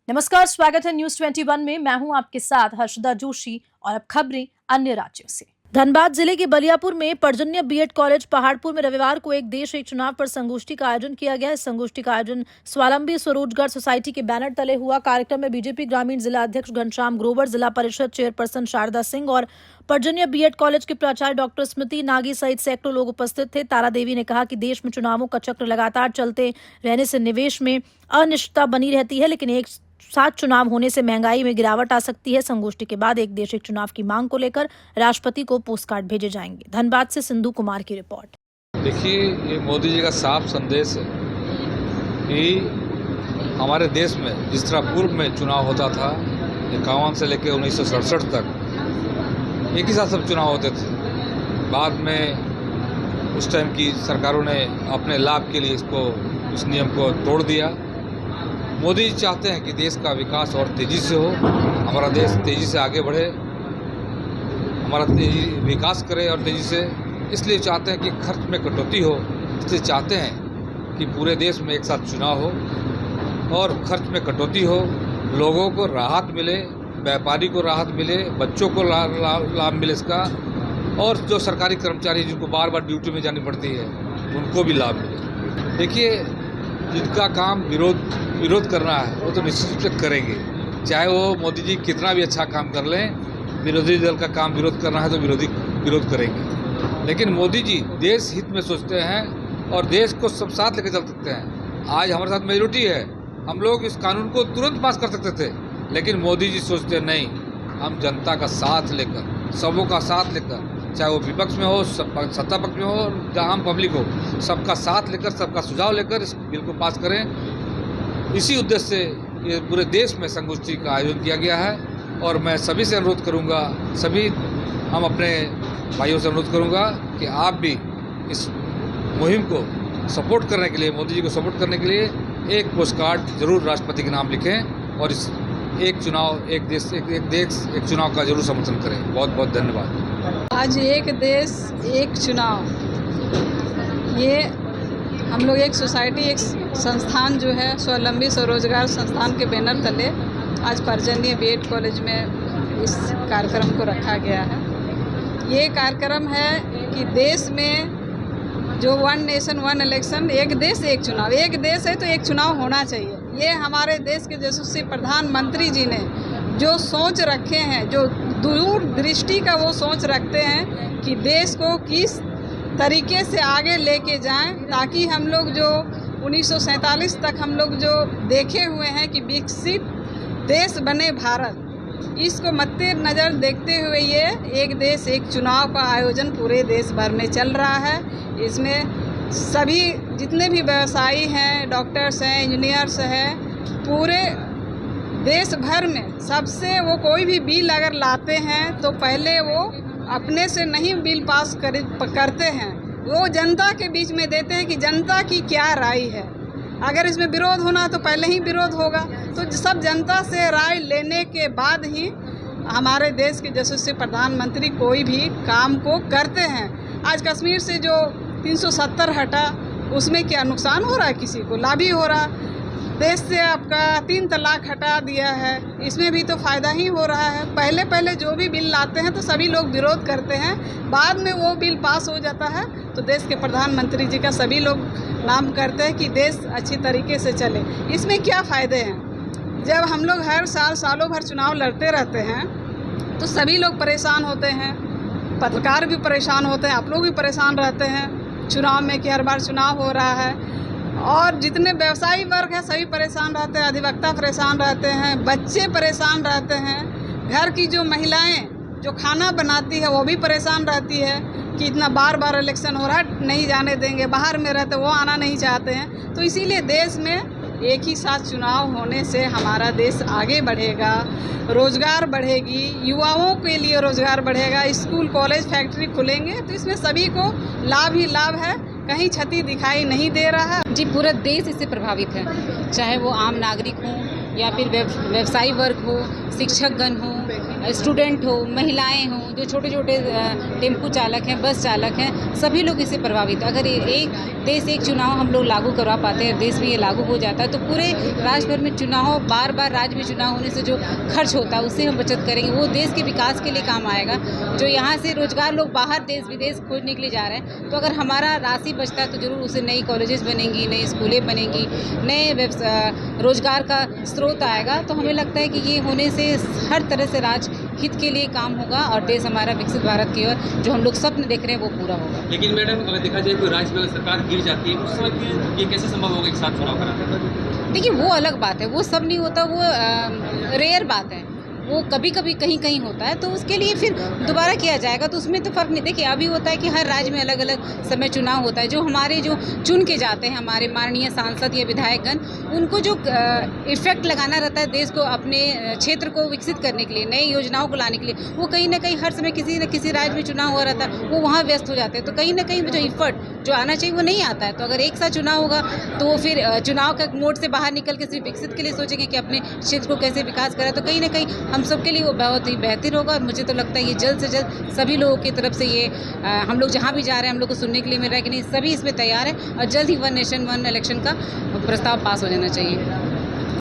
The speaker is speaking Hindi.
नमस्कार, स्वागत है न्यूज 21 में। मैं हूं आपके साथ हर्षदा जोशी और अब खबरें अन्य राज्यों से। धनबाद जिले के बलियापुर में पर्जन्य बीएड कॉलेज पहाड़पुर में रविवार को एक देश एक चुनाव पर संगोष्ठी का आयोजन किया गया। इस संगोष्ठी का आयोजन स्वावलंबी स्वरोजगार सोसाइटी के बैनर तले हुआ। कार्यक्रम में बीजेपी ग्रामीण जिला अध्यक्ष घनश्याम ग्रोवर, जिला परिषद चेयरपर्सन शारदा सिंह और पर्जन्य बीएड कॉलेज के प्राचार्य डॉक्टर स्मृति नागी सहित सैकड़ों लोग उपस्थित थे। तारा देवी ने कहा कि देश में चुनावों का चक्र लगातार चलते रहने से निवेश में अनिश्चितता बनी रहती है, लेकिन एक साथ चुनाव होने से महंगाई में गिरावट आ सकती है। संगोष्ठी के बाद एक देश एक चुनाव की मांग को लेकर राष्ट्रपति को पोस्टकार्ड भेजे जाएंगे। धनबाद से सिंधु कुमार की रिपोर्ट। देखिए, ये मोदी जी का साफ संदेश है कि हमारे देश में जिस तरह पूर्व में चुनाव होता था 51 से लेकर 1967 तक एक ही साथ सब चुनाव होते थे। बाद में उस टाइम की सरकारों ने अपने लाभ के लिए इस नियम को तोड़ दिया। मोदी जी चाहते हैं कि देश का विकास और तेज़ी से हो, हमारा देश तेज़ी से आगे बढ़े, हमारा विकास करे और तेज़ी से। इसलिए चाहते हैं कि खर्च में कटौती हो, इसलिए चाहते हैं कि पूरे देश में एक साथ चुनाव हो और खर्च में कटौती हो, लोगों को राहत मिले, व्यापारी को राहत मिले, बच्चों को लाभ मिले इसका, और जो सरकारी कर्मचारी जिनको बार बार ड्यूटी में जानी पड़ती है उनको भी लाभ मिले। देखिए, जिनका काम विरोध करना है वो तो निश्चित रूप से करेंगे, चाहे वो मोदी जी कितना भी अच्छा काम कर लें। विरोधी दल का काम विरोध करना है तो विरोध करेंगे, लेकिन मोदी जी देश हित में सोचते हैं और देश को सब साथ लेकर चल सकते हैं। आज हमारे साथ मेजोरिटी है, हम लोग इस कानून को तुरंत पास कर सकते थे, लेकिन मोदी जी सोचते नहीं, हम जनता का साथ लेकर, सबों का साथ लेकर, चाहे वो विपक्ष में हो, सत्ता पक्ष में हो, जहाँ हम पब्लिक हो, सबका साथ लेकर, सबका सुझाव लेकर इस बिल को पास करें। इसी उद्देश्य से ये पूरे देश में संगोष्ठी का आयोजन किया गया है और मैं सभी से अनुरोध करूंगा, हम अपने भाइयों से अनुरोध करूंगा कि आप भी इस मुहिम को सपोर्ट करने के लिए, मोदी जी को सपोर्ट करने के लिए एक पोस्टकार्ड जरूर राष्ट्रपति के नाम लिखें और इस एक चुनाव एक देश एक चुनाव का जरूर समर्थन करें। बहुत बहुत धन्यवाद। आज एक देश एक चुनाव, ये हम लोग एक सोसाइटी, एक संस्थान जो है स्वावलंबी स्वरोजगार संस्थान के बैनर तले आज पर्जन्य बीएड कॉलेज में इस कार्यक्रम को रखा गया है। ये कार्यक्रम है कि देश में जो वन नेशन वन इलेक्शन, एक देश एक चुनाव, एक देश है तो एक चुनाव होना चाहिए। ये हमारे देश के यशस्वी प्रधानमंत्री जी ने जो सोच रखे हैं, जो दूर दृष्टि का वो सोच रखते हैं कि देश को किस तरीके से आगे लेके जाएं, ताकि हम लोग जो 1947 तक हम लोग जो देखे हुए हैं कि विकसित देश बने भारत, इसको मद्देनजर देखते हुए ये एक देश एक चुनाव का आयोजन पूरे देश भर में चल रहा है। इसमें सभी जितने भी व्यवसायी हैं, डॉक्टर्स हैं, इंजीनियर्स हैं, पूरे देश भर में सबसे वो कोई भी बिल अगर लाते हैं तो पहले वो अपने से नहीं बिल पास करते हैं, वो जनता के बीच में देते हैं कि जनता की क्या राय है। अगर इसमें विरोध होना तो पहले ही विरोध होगा, तो सब जनता से राय लेने के बाद ही हमारे देश के यशस्वी प्रधानमंत्री कोई भी काम को करते हैं। आज कश्मीर से जो 370 हटा, उसमें क्या नुकसान हो रहा है? किसी को लाभ ही हो रहा। देश से आपका 3 तलाक हटा दिया है, इसमें भी तो फ़ायदा ही हो रहा है। पहले जो भी बिल लाते हैं तो सभी लोग विरोध करते हैं, बाद में वो बिल पास हो जाता है तो देश के प्रधानमंत्री जी का सभी लोग नाम करते हैं कि देश अच्छी तरीके से चले। इसमें क्या फ़ायदे हैं? जब हम लोग हर साल सालों भर चुनाव लड़ते रहते हैं तो सभी लोग परेशान होते हैं, पत्रकार भी परेशान होते हैं, आप लोग भी परेशान रहते हैं चुनाव में कि हर बार चुनाव हो रहा है, और जितने व्यवसायी वर्ग है सभी परेशान रहते हैं, अधिवक्ता परेशान रहते हैं, बच्चे परेशान रहते हैं, घर की जो महिलाएं जो खाना बनाती है वो भी परेशान रहती है कि इतना बार बार इलेक्शन हो रहा है, नहीं जाने देंगे, बाहर में रहते वो आना नहीं चाहते हैं। तो इसीलिए देश में एक ही साथ चुनाव होने से हमारा देश आगे बढ़ेगा, रोजगार बढ़ेगी, युवाओं के लिए रोजगार बढ़ेगा, स्कूल कॉलेज फैक्ट्री खुलेंगे, तो इसमें सभी को लाभ ही लाभ है, कहीं क्षति दिखाई नहीं दे रहा है। जी, पूरा देश इससे प्रभावित है, चाहे वो आम नागरिक हों या फिर व्यवसायी वर्ग हो, शिक्षकगण हो, स्टूडेंट हो, महिलाएं हों, जो छोटे छोटे टेम्पू चालक हैं, बस चालक हैं, सभी लोग इससे प्रभावित। अगर एक देश एक चुनाव हम लोग लागू करवा पाते हैं, देश में ये लागू हो जाता है, तो पूरे राज्य भर में चुनाव, बार बार राज्य में चुनाव होने से जो खर्च होता है उससे हम बचत करेंगे, वो देश के विकास के लिए काम आएगा। जो यहाँ से रोजगार लोग बाहर देश विदेश खोजने के लिए जा रहे हैं, तो अगर हमारा राशि बचता है तो जरूर उससे नई कॉलेजेस बनेंगी, नई स्कूलें बनेंगी, नए रोजगार का स्रोत आएगा। तो हमें लगता है कि ये होने से हर तरह से राज्य हित के लिए काम होगा और देश हमारा विकसित भारत की ओर जो हम लोग स्वप्न देख रहे हैं वो पूरा होगा। लेकिन मैडम, अगर देखा जाए कोई राज्य में अगर सरकार गिर जाती है, उस समय फिर ये कैसे संभव होगा एक साथ चुनाव कराना? देखिए, वो अलग बात है, वो सब नहीं होता, वो रेयर बात है, वो कभी कभी कहीं कहीं होता है, तो उसके लिए फिर दोबारा किया जाएगा, तो उसमें तो फ़र्क नहीं। देखिए, अभी होता है कि हर राज्य में अलग अलग समय चुनाव होता है, जो हमारे जो चुन के जाते हैं हमारे माननीय सांसद या विधायकगण, उनको जो इफेक्ट लगाना रहता है देश को, अपने क्षेत्र को विकसित करने के लिए, नई योजनाओं को लाने के लिए, वो कहीं ना कहीं हर समय किसी न किसी राज्य में चुनाव हो रहा था, वो वहाँ व्यस्त हो जाते हैं, तो कहीं ना कहीं जो इफर्ट जो आना चाहिए वो नहीं आता है। तो अगर एक साथ चुनाव होगा तो वो फिर चुनाव का मोड से बाहर निकल के सिर्फ विकसित के लिए सोचेंगे कि अपने क्षेत्र को कैसे विकास करें, तो कहीं ना कहीं हम सब के लिए वो बहुत ही बेहतर होगा। और मुझे तो लगता है ये जल्द से जल्द सभी लोगों की तरफ से ये हम लोग जहाँ भी जा रहे हैं हम लोग को सुनने के लिए मिल रहा है कि नहीं, सभी इसमें तैयार है और जल्द ही वन नेशन वन इलेक्शन का प्रस्ताव पास हो जाना चाहिए।